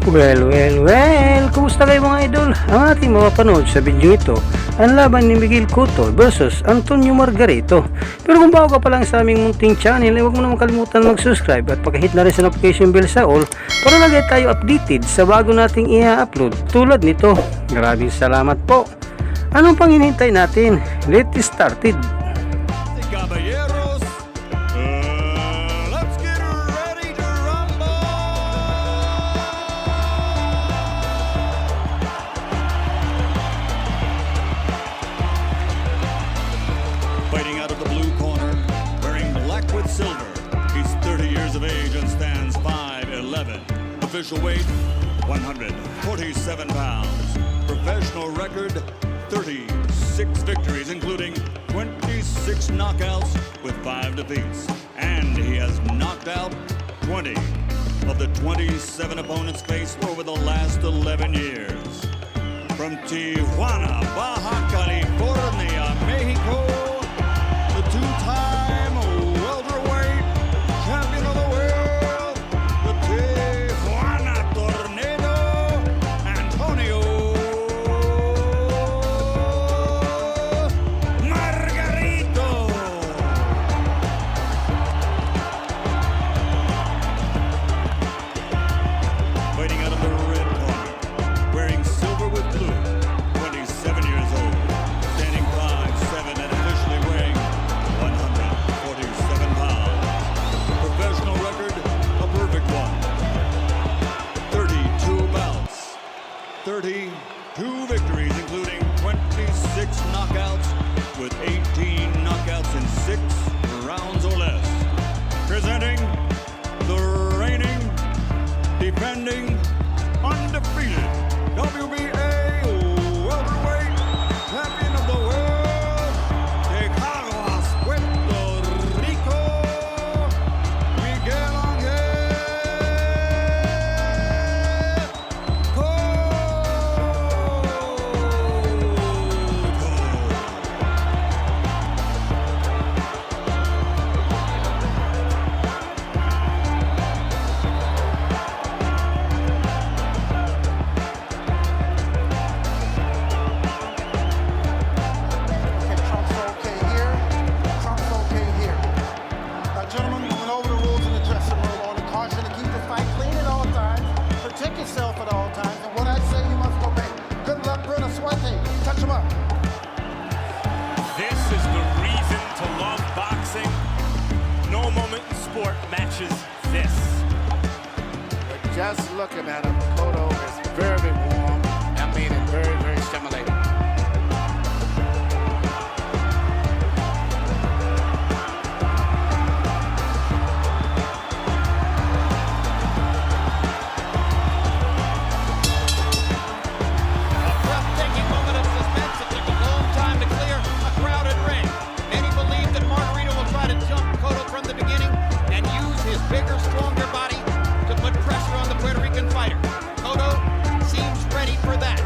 Well, kumusta kayo mga idol? Ang ating mapapanood sa video ito, ang laban ni Miguel Cotto versus Antonio Margarito. Pero kung bago ka pa lang sa aming munting channel, huwag mo naman kalimutan mag-subscribe at pag-hit na rin sa notification bell sa all para lagi tayo updated sa bago nating i-upload tulad nito. Maraming salamat po. Anong pang hinihintay natin? Let's started. Fighting out of the blue corner, wearing black with silver. He's 30 years of age and stands 5'11". Official weight, 147 pounds. Professional record, 36 victories, including 26 knockouts with 5 defeats. And he has knocked out 20 of the 27 opponents faced over the last 11 years. From Tijuana, Baja California, Mexico, two-time welterweight champion of the world, the Tijuana Tornado, Antonio Margarito. Fighting out of the red corner, wearing silver with blue, 27 years old, standing 5'7" and officially weighing 147 pounds. Professional record, a perfect one. 32 bouts, 32 victories, including 26 knockouts, with 18 knockouts in 6 rounds or less. Presenting the reigning, defending, undefeated WBA welterweight champion of the world, Miguel. This is the reason to love boxing. No moment in sport matches this. But just looking at him, Cotto is very warm. I mean, it's very, very stimulating. Bigger, stronger body to put pressure on the Puerto Rican fighter. Cotto seems ready for that.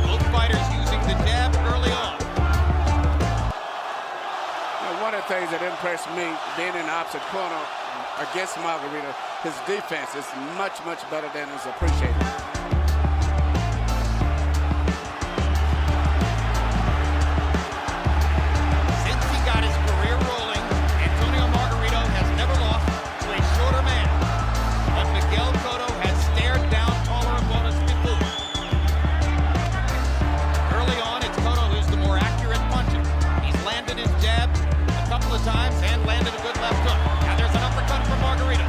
Both fighters using the jab early on. Now, one of the things that impressed me, being in the opposite corner against Margarito, his defense is much, much better than is appreciated. Times and landed a good left hook. Now there's an uppercut from Margarito.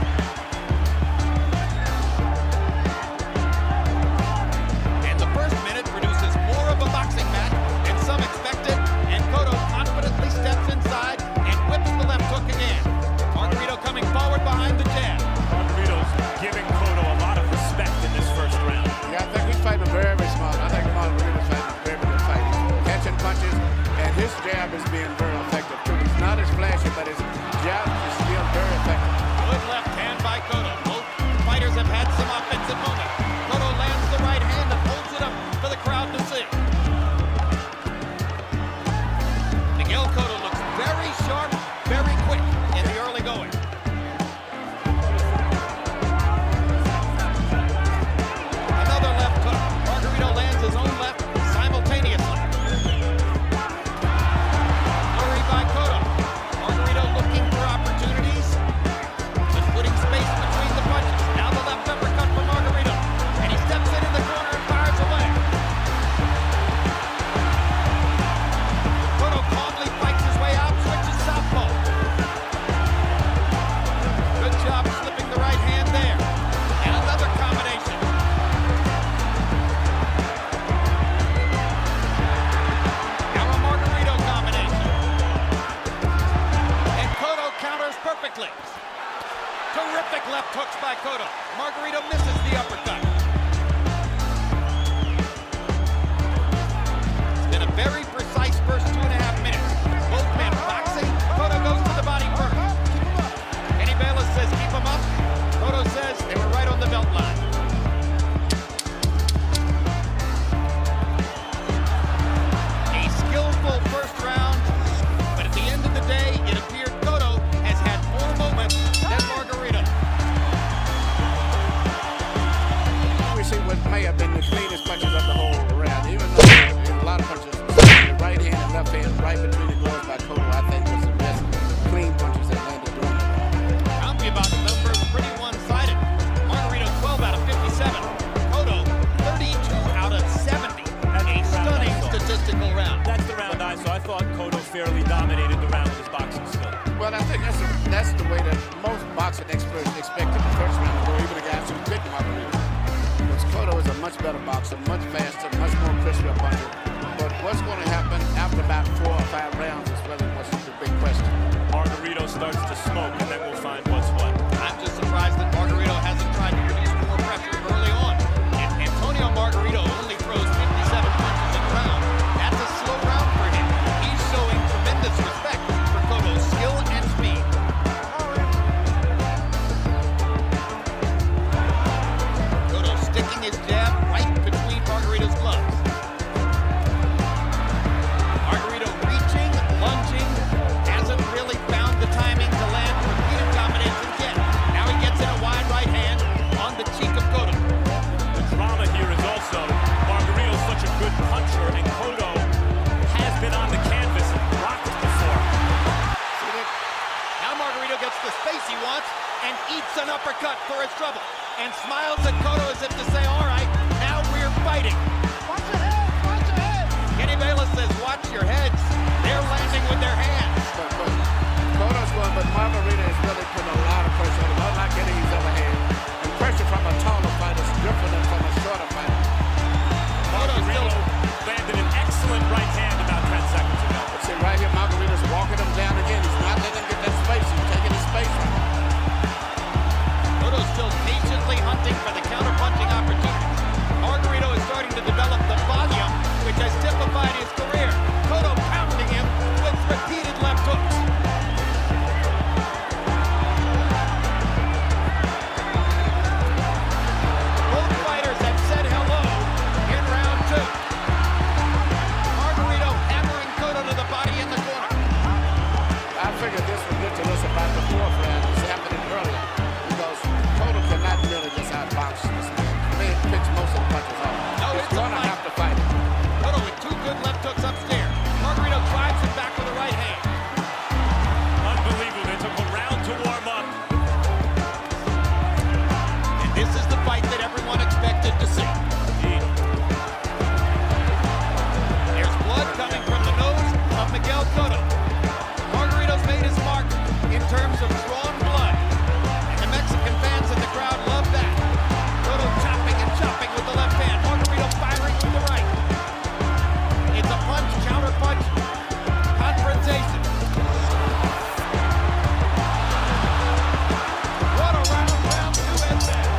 way that most boxing experts expected the first round to go, even the guys who picked Margarito. Because Cotto is a much better boxer, much faster, much more crispy puncher. But what's going to happen after about 4 or 5 rounds is really what's the big question. Margarito starts to smoke, and then we'll find what's what. I'm just surprised that Margarito hasn't tried to produce more pressure early on. And Antonio Margarito only throws 57 punches in a round. That's a slow round for him. He's showing tremendous respect for Cotto's skill and speed. Cotto sticking his jab right between Margarito's gloves. Margarito reaching, lunging, hasn't really found the timing to land repeated combinations yet. Now he gets in a wide right hand on the cheek of Cotto. The drama here is also Margarito's such a good puncher, and Cotto has been on the canvas and blocked before. Now Margarito gets the space he wants and eats an uppercut for his trouble and smiles at Cotto as if to say, all right, now we're fighting. Watch your head, watch your head. Kenny Bayless says, watch your heads. They're landing with their hands. But Cotto's going, but Margarito is really putting a lot of pressure on him, unlike any he's ever had. And pressure from a taller fighter is different than from a shorter fighter. Margarito landed an excellent right hand about 10 seconds ago. But see, right here, Margarito's walking him down again. He's not letting him get that space. He's taking his space from him. Cotto's still patiently hunting for the counter-punching opportunities. Margarito is starting to develop the volume which has typified his career. Cotto pounding him with repeated left hooks. Both fighters have said hello in round 2. Margarito hammering Cotto to the body in the corner. I figured this would get to us about the 4th round. It's happening earlier because Cotto cannot really just outbox this man. He picks most of the punches off. No, He's it's a going to fight. have to fight it. Cotto with 2 good left hooks upstairs. Margarito drives him back with a right hand. Unbelievable. They took a round to warm up. And this is the fight that everyone expected to see. There's blood coming from the nose of Miguel Cotto. Margarito's made his mark in terms of drawn blood. And the Mexican fans in the crowd love that. Cotto chopping and chopping with the left hand. Margarito firing with the right. It's a punch, counter punch, confrontation. What a round 2 has been.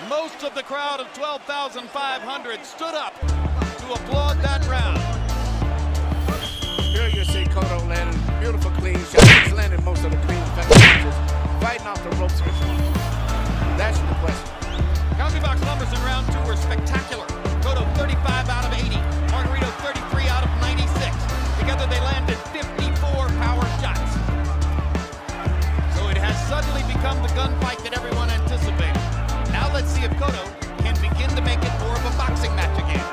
Most of the crowd of 12,500 stood up to applaud that round. Here you see Cotto landing beautiful clean shots. He's landing most of the clean punches, fighting off the ropes. That's the question. County box numbers in round 2 were spectacular. Cotto 35 out of 80. Margarito 33 out of 96. Together they landed 54 power shots. So it has suddenly become the gunfight that everyone anticipated. Now let's see if Cotto can begin to make it more of a boxing match again.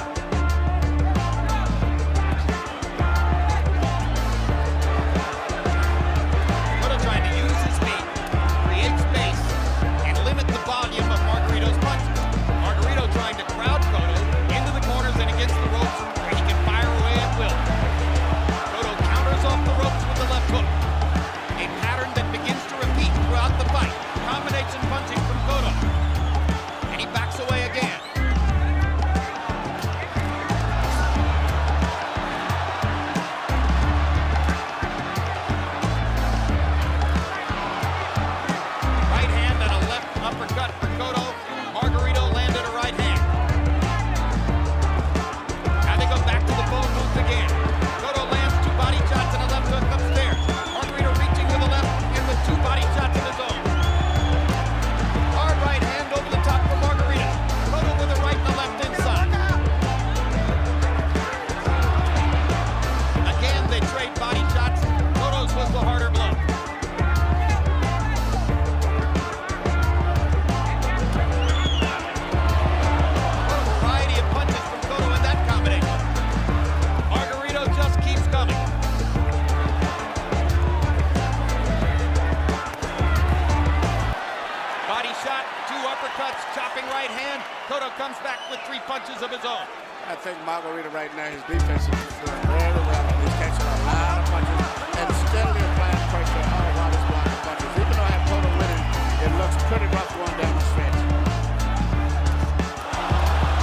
Margarito right now, his defense is doing very well. He's catching a lot of punches and steadily applying pressure all while he's blocking punches. Even though I have Cotto winning, it looks pretty rough going down the stretch.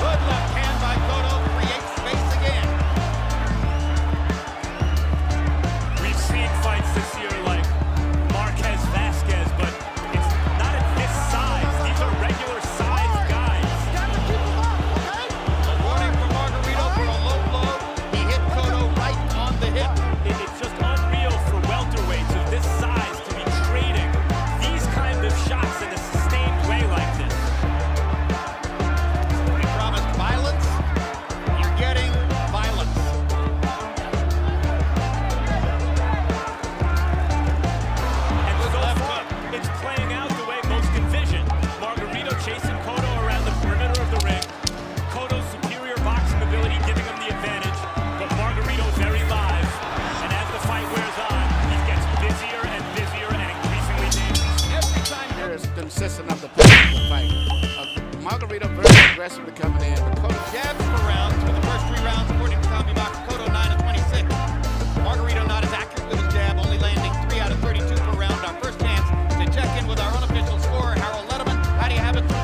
Good left hand by Cotto, creates space again. We've seen fights this year like Marquez Vasquez, but it's not at this size. These are regular sized guys. A warning from Margarito for a low blow. He hit Cotto right on the hip. It's just unreal for welterweights of this size to be trading these kind of shots in a sustained way like this. We promised violence. You're getting violence. And so far, it's playing out the way most envisioned. Margarito chasing Cotto around the perimeter of the ring. Cotto's superior boxing ability giving him the advantage, but Margarito very live. And as the fight wears on, he gets busier and busier and increasingly dangerous. Every time Here is consistent of the pace of the fight. Margarito very aggressively coming in. But Cotto jabs per round for the first 3 rounds, according to CompuBox. Cotto 9 of 26. Margarito not as accurate with his jab, only landing 3 out of 32 per round. Our first chance to check in with our unofficial scorer, Harold Letterman. How do you have it? 2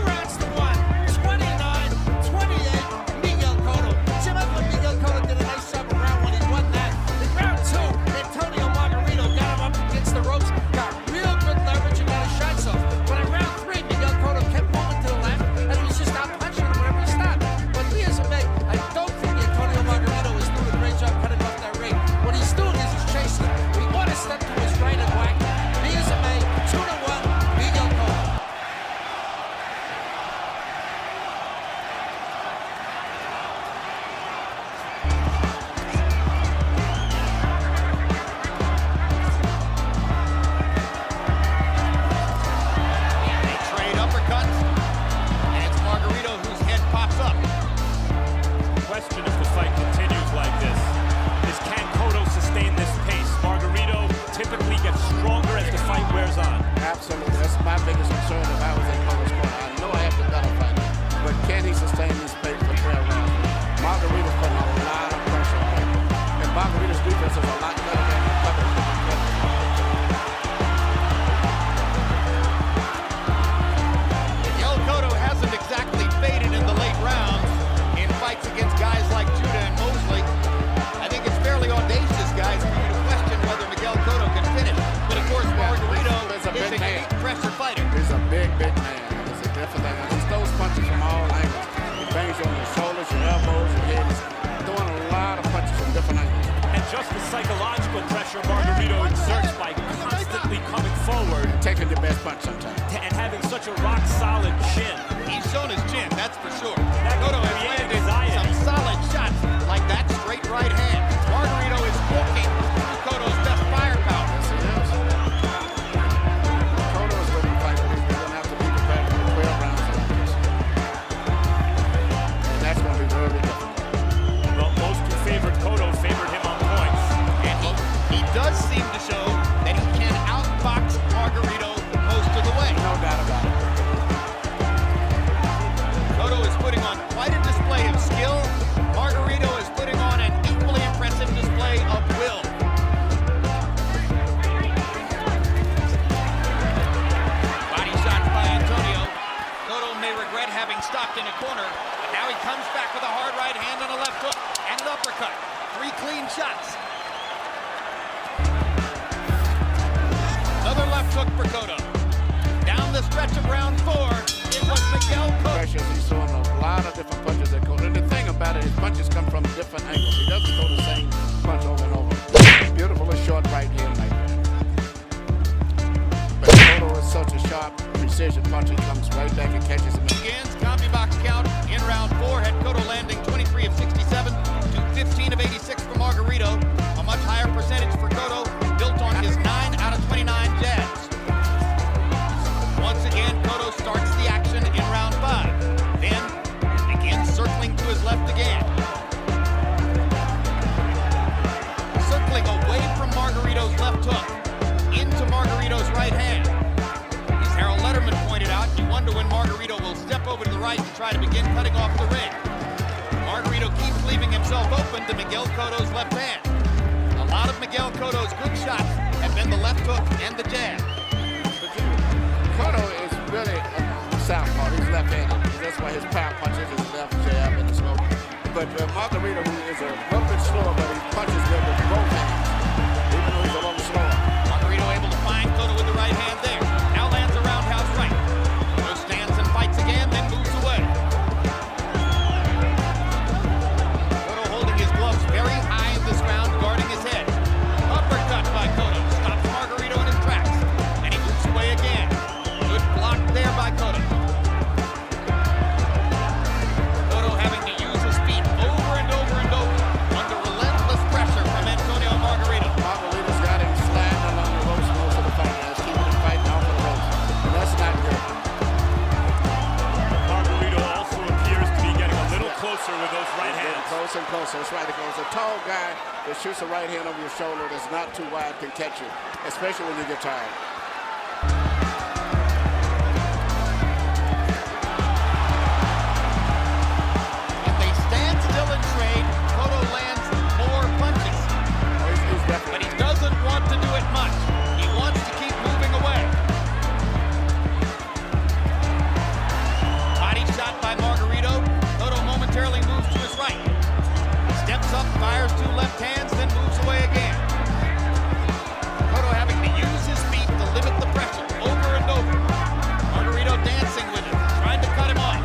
rounds to 1, 29-28, Miguel Cotto. Jim, I thought Miguel Cotto did a nice job of round 1. He won that. In round 2, Antonio Margarito got him up against the ropes, got real good leverage and got his shots off. But in round 3, Miguel Cotto kept moving to the left, and he was just out punching him whenever he stopped. But he is a big. I don't think Antonio Margarito is doing a great job cutting off that ring. What he's doing is he's chasing him. He want to step to his right and whack. He is a man. 2-1, Miguel Cotto. They trade uppercuts, and it's Margarito whose head pops up. Question if the fight continues like this is, can Cotto sustain this pace? Margarito typically gets stronger as the fight wears on. absolutely. That's my biggest concern if I was in Cotto's corner. I know I have to better fight, but can he sustain this pace for 12 rounds? Margarito's putting a lot of pressure on him. And Margarito's defense is a lot better than the coverage. Miguel Cotto hasn't exactly faded in the late rounds in fights against guys like Judah and Mosley. I think it's fairly audacious, guys, for you to question whether Miguel Cotto can finish. But of course, Margarito He's a is big a man. unique pressure fighter. He's a big man. It's a different thing. He throws punches from all angles. He bangs you on your shoulders, your elbows, your head. He's throwing a lot of punches from different angles. And just the psychological pressure Margarito exerts by constantly coming forward Taking your best punch sometimes. and having such a rock-solid chin. He's shown his chin, that's for sure. That Cotto has created landed anxiety. some solid shots like that straight right hand. Margarito is walking through Cotto's best firepower. Yes, he is. Cotto is looking to fight, but he's going to have to be prepared for 12 rounds like this. And that's going to be very difficult. Well, most who favored Cotto favored him on points. And he does seem to show that he can outbox Margarito most of the way. No doubt about it. Cotto is putting on quite a display of skill. Margarito is putting on an equally impressive display of will. Body shots by Antonio. Cotto may regret having stopped in a corner, but now he comes back with a hard right hand and a left hook and an uppercut. 3 clean shots. Another left hook for Cotto. Down the stretch of round 4, it was Miguel Cotto. Pressures, he's throwing a lot of different punches at Cotto. And the thing about it, his punches come from different angles. He doesn't throw the same punch over and over. Beautiful and short right hand like that. But Cotto is such a sharp precision punch. He comes right back and catches him. Begins CompuBox count in round 4 had Cotto landing 23 of 67 to 15 of 86 for Margarito. A much higher percentage for Cotto, built on his 9 out of 29 jabs. Once again, Cotto starts the action in round 5. Then begins circling to his left again. Circling away from Margarito's left hook into Margarito's right hand. As Harold Letterman pointed out, you wonder when Margarito will step over to the right and try to begin cutting off the ring. Margarito keeps leaving himself open to Miguel Cotto's left hand. A lot of Miguel Cotto's good shots have been the left hook and the jab. Cotto is really a southpaw. He's left-handed. That's why his power punches his left jab in the smoke. But Margarito, who is a little bit slower, but he punches good with both hands, even though he's a little slower. Margarito able to find Cotto with the right hand there. Now lands a roundhouse right. Cotto stands and fights again, then moves away. Cotto holding his gloves very high in this round, guarding his head. Uppercut by Cotto stops Margarito in his tracks, and he moves away again. Good block there by Cotto. Cotto having to use his feet over and over and over under relentless pressure from Antonio Margarito. Margarito's got him slammed along the ropes most of the fight. Now he's keeping him fighting off the ropes. That's not good. Margarito also appears to be getting a little closer with those right He's getting hands. closer and closer. That's right. Because a tall guy that shoots a right hand over your shoulder that's not too wide can catch you, especially when you get tired. If they stand still and trade, Cotto lands more punches. Oh, he's But definitely. he doesn't want to do it much. He wants to keep moving away. Body shot by Margarito. Cotto momentarily moves to his right. Steps up, fires two left hands, then moves away again. Cotto having to use his feet to limit the pressure over and over. Margarito dancing with him, trying to cut him off.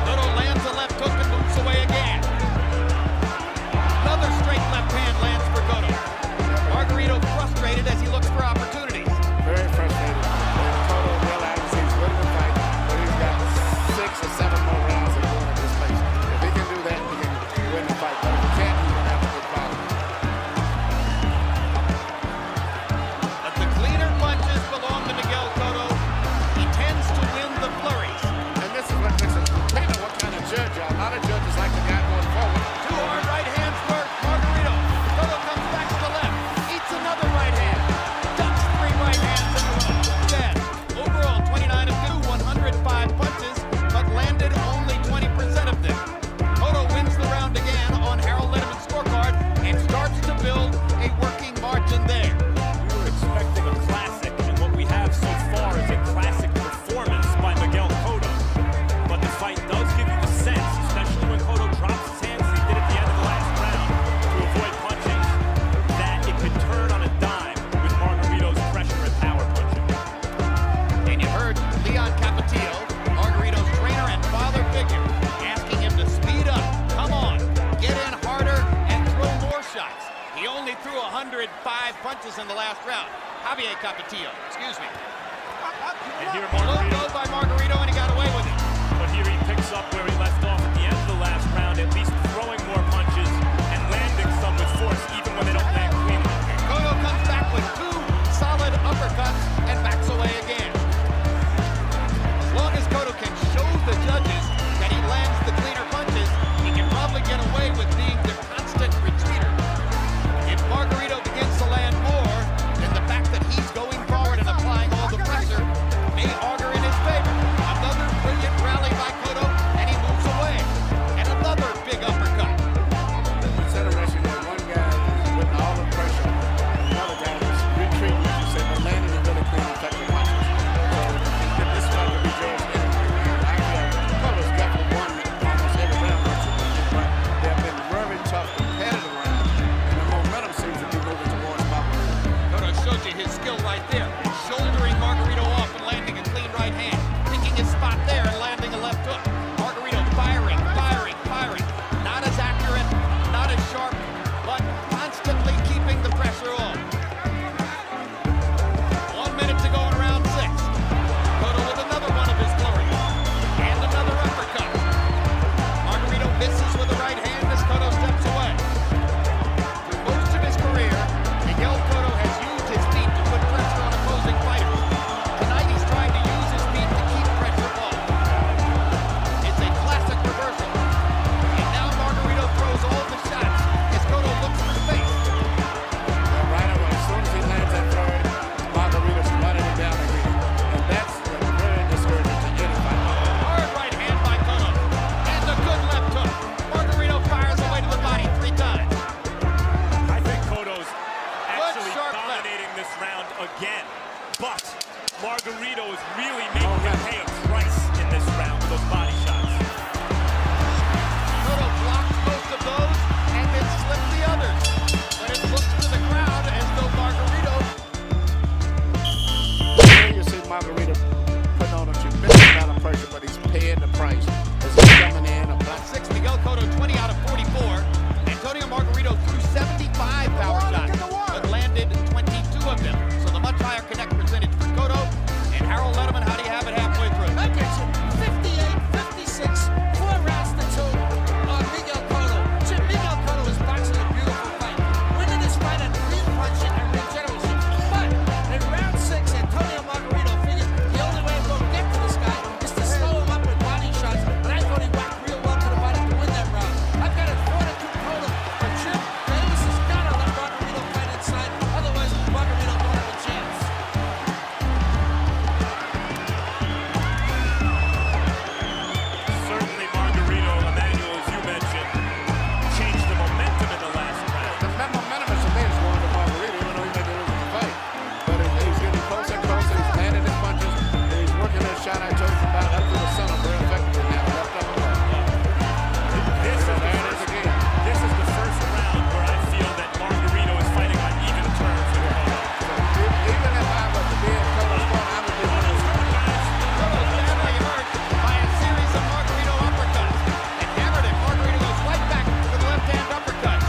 Cotto lands a left hook and moves away again. Another straight left hand lands for Cotto. Margarito frustrated as he looks for opportunities. Very frustrated. And Cotto realizes he's winning the fight, but he's got 6 or 7 more rounds to go at this place. If he can do that, he can win the fight. But if he can't, he's going to have a good problem. But the cleaner punches belong to Miguel Cotto. He tends to win the flurries. And this is what makes it depending on what kind of judge you are. A lot of judges like the guy going forward. Two hard right hands for Margarito. Cotto comes back to the left. Eats another right hand. Ducks 3 right hands in a row. Then, overall 29 of 2, 105 punches, but landed only 20% of them. Cotto wins the round again on Harold Letterman's scorecard and starts to build a working margin there. We were expecting a classic, and what we have so far is a classic performance by Miguel Cotto. But the fight does give you a sense, especially when Cotto drops his hands as he did at the end of the last round, to avoid punching, that it could turn on a dime with Margarito's pressure and power punching. And you heard Leon Capetillo, Margarito's trainer and father figure, asking him to speed up, come on, get in harder, and throw more shots. He only threw 105 punches in the last round. Javier Capetillo, excuse me. And here Low Margarito, blow by Margarito, and he got away with it. but here he picks up where he left off at the end of the last round, at least throwing more punches and landing some with force, even when they don't land cleanly. Cotto comes back with 2 solid uppercuts and backs away again. As long as Cotto can show the judges that he lands the cleaner punches, he can probably get away with being the constant retreater. If Margarito begins to land more, then the fact that he's going forward and applying all the pressure may augur in his favor. Another brilliant rally by Cotto, and he moves away. again. But Margarito is really making him pay a price in this round with those body shots. Cotto blocked most of those and then slipped the others. But it looks to the crowd as though Margarito. Here you see Margarito putting on a tremendous amount of pressure, but he's paying the price as he's coming in. A black 6, Miguel Cotto 20 out of 44. Antonio Margarito threw 75 power shots, but landed 22 of them. So the much higher connect percentage for Cotto. And Harold Letterman, how do you have it halfway through? I get you 58, 56, 4 rounds to 2 on Miguel Cotto. Jim, Miguel Cotto is boxing a beautiful fight. Winning this fight on clean punching and regeneration. But in round 6, Antonio Margarito figured the only way we'll get to this guy is to slow him up with body shots. And I thought he whacked real well to the body to win that round. I've got a 4-2 total. But Jim, Davis has got to let Margarito fight inside. Otherwise, Margarito don't have a chance. Certainly Margarito, Emmanuel, as you mentioned, changed the momentum in the last round. The momentum is tremendous going to Margarito, even though he may be losing the fight. But he's getting closer and closer. He's landing his punches. And he's working that shot I told you about up to the center very effectively now. Left up and right. This is the first round where I feel that Margarito is fighting on even terms with Cotto. Even if I was to be in Cotto's corner, I would be one of those. Cotto badly hurt by a series of Margarito uppercuts. And hammered it. Margarito goes right back with the left-hand uppercut.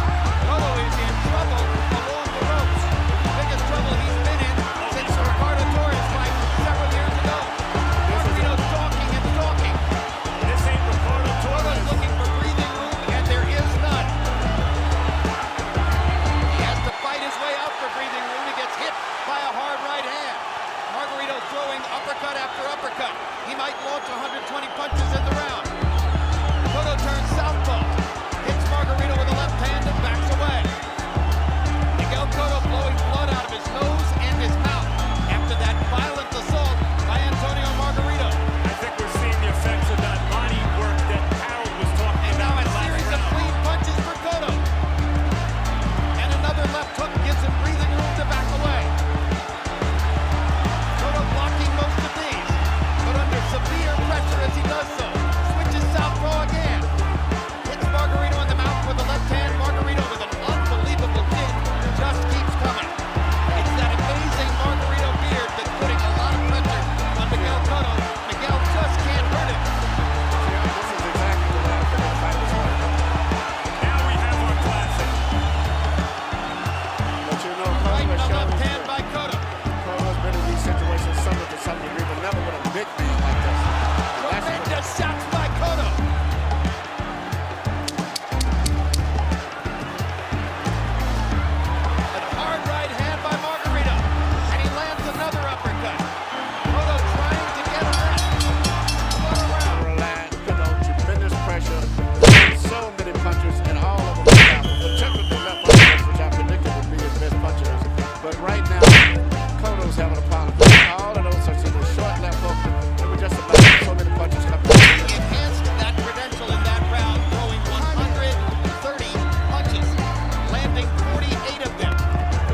Cotto is in trouble along the ropes. Biggest trouble he's been in since the Ricardo Torres fight several years ago. Margarito stalking and stalking. This ain't Ricardo Cotto's Torres. looking for breathing room, and there is none. He has to fight his way out for breathing room. He gets hit by a hard right hand. Margarito throwing uppercut after uppercut. He might launch 120 punches in the round. Cotto turns southpaw, hits Margarito with a left hand and backs away. Miguel Cotto blowing blood out of his nose and his mouth after that violent assault by Antonio Margarito. I think we're seeing the effects of that body work that Harold was talking And now about a in the series last of round. clean punches for Cotto. And another left hook gives him breathing room to back away. Cotto blocking most of these, but under severe pressure as he does so. Switches southpaw again. Hits Margarito in the mouth with the left hand. Margarito with an unbelievable kick just keeps coming. It's that amazing Margarito beard that's putting a lot of pressure on Miguel Cotto. Miguel just can't hurt him. This is exactly the way I feel the fight is going. Now we have our classic. But you know, Right Cotto in has the shown left hand by Cotto. Cotto has been in these situations somewhat to some degree, but never with a big man like this. That's Tremendous shots by Cotto. A hard right hand by Margarito. And he lands another uppercut. Cotto trying to get a rest. What a round. line, put on tremendous pressure, throwing so many punches, and all of them were powerful. Particularly left punches, which I predicted would be his best punches. But right now, Cotto's having a problem. All of those such as a short left hook, they were just about so many punches coming. He enhanced that credential in that round, throwing 130 punches, landing 48 of them,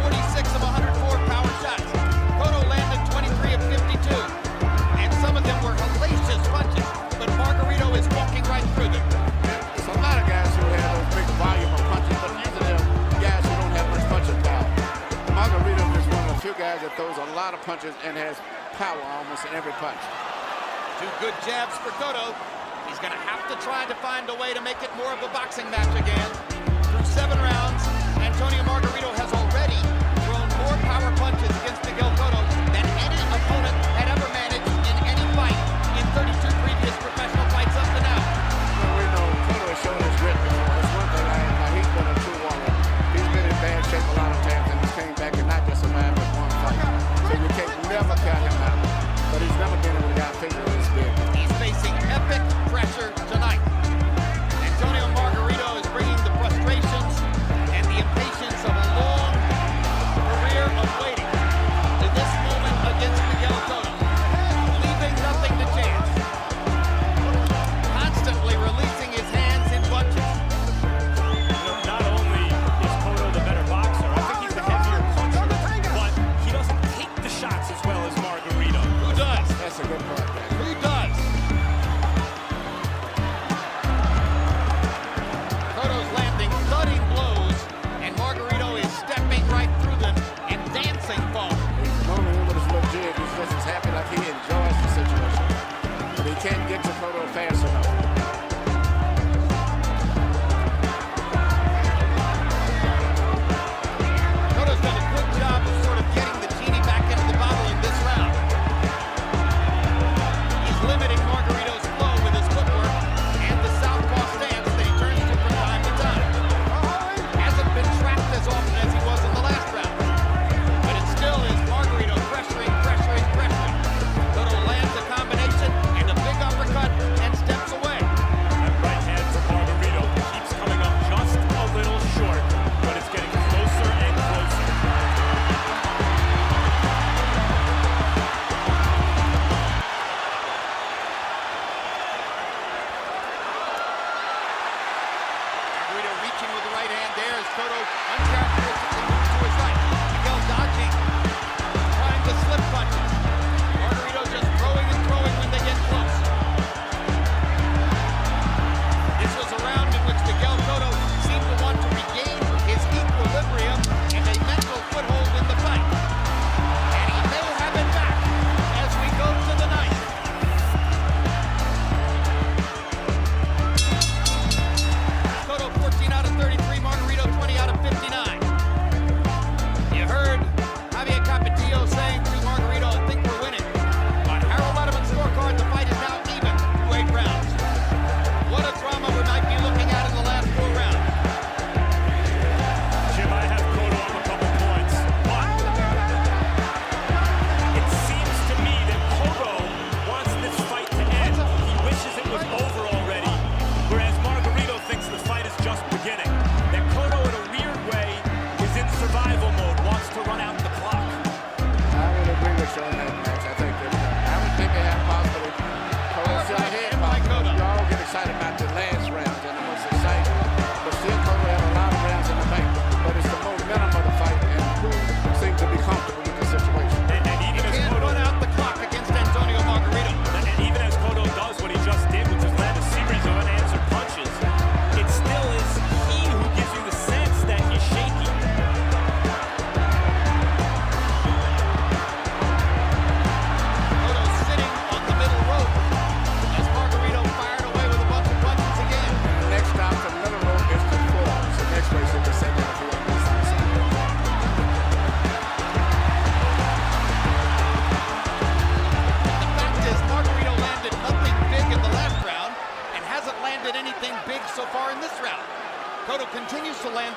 46 of 104 power shots. Cotto landed 23 of 52, and some of them were hellacious punches, but Margarito is walking right through them. There's a lot of guys who have those big volume of punches, but usually they're guys who don't have much punching power. Margarito is one of the few guys that throws a lot of punches and has power almost in every punch. Two good jabs for Cotto. He's going to have to try to find a way to make it more of a boxing match again. Through 7 rounds, Antonio Margarito has already thrown more power punches against Miguel Cotto than any opponent had ever managed in any fight in 32 previous professional fights up to now. Well, we know Cotto has shown his grit before. That's one thing he's been a true warrior. He's been in bad shape a lot of times and he's came back and not just survived with one fight. So you can't never count him out. But he's never been able to get a figure in his bid. He's facing epic pressure tonight. Antonio Margarito is bringing the frustrations and the impatience of a long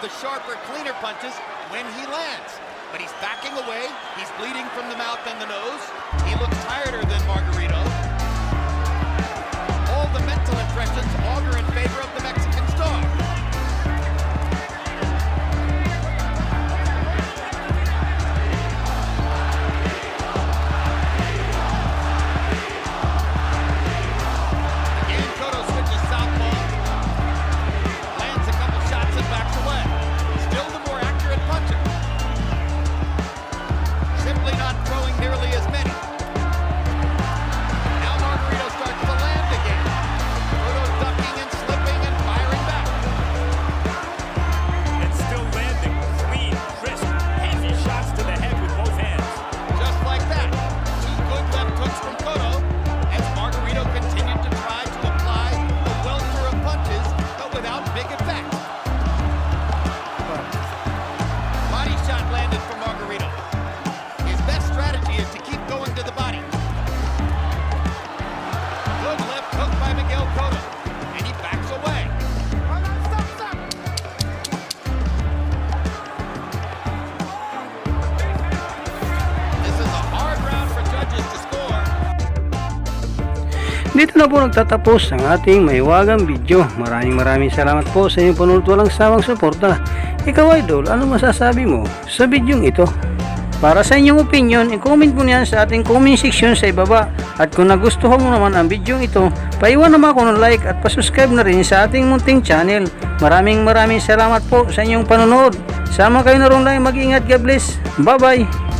the sharper, cleaner punches when he lands. But he's backing away. He's bleeding from the mouth and the nose. He looks tireder than Margarito. All the mental impressions augur in favor of the Mexican star. Again, Cotto switches southpaw. Lands a couple shots and backs away. Still the more accurate puncher. Simply not throwing nearly as many. Now Margarito starts to land again. Cotto ducking and slipping and firing back. And still landing clean, crisp, heavy shots to the head with both hands. Just like that. Two good left hooks from Cotto as Margarito continued to try to apply a welter of punches, but without big effect. Body shot landed from Margarito. His best strategy is to keep going to the body. Good left hook by Miguel Cotto, and he backs away. This is a hard round for judges to score. Dito na po nagtatapos ang ating maiwagang video. Maraming salamat po sa inyong panonood, walang sawang suporta. Ikaw idol, ano masasabi mo sa videong ito? Para sa inyong opinion, i-comment mo niyan sa ating comment section sa ibaba. At kung nagustuhan mo naman ang videong ito, paiwan naman ako ng like at pasubscribe na rin sa ating munting channel. Maraming salamat po sa inyong panonood. Sama kayo na rin lang, mag-ingat, God bless. Bye bye.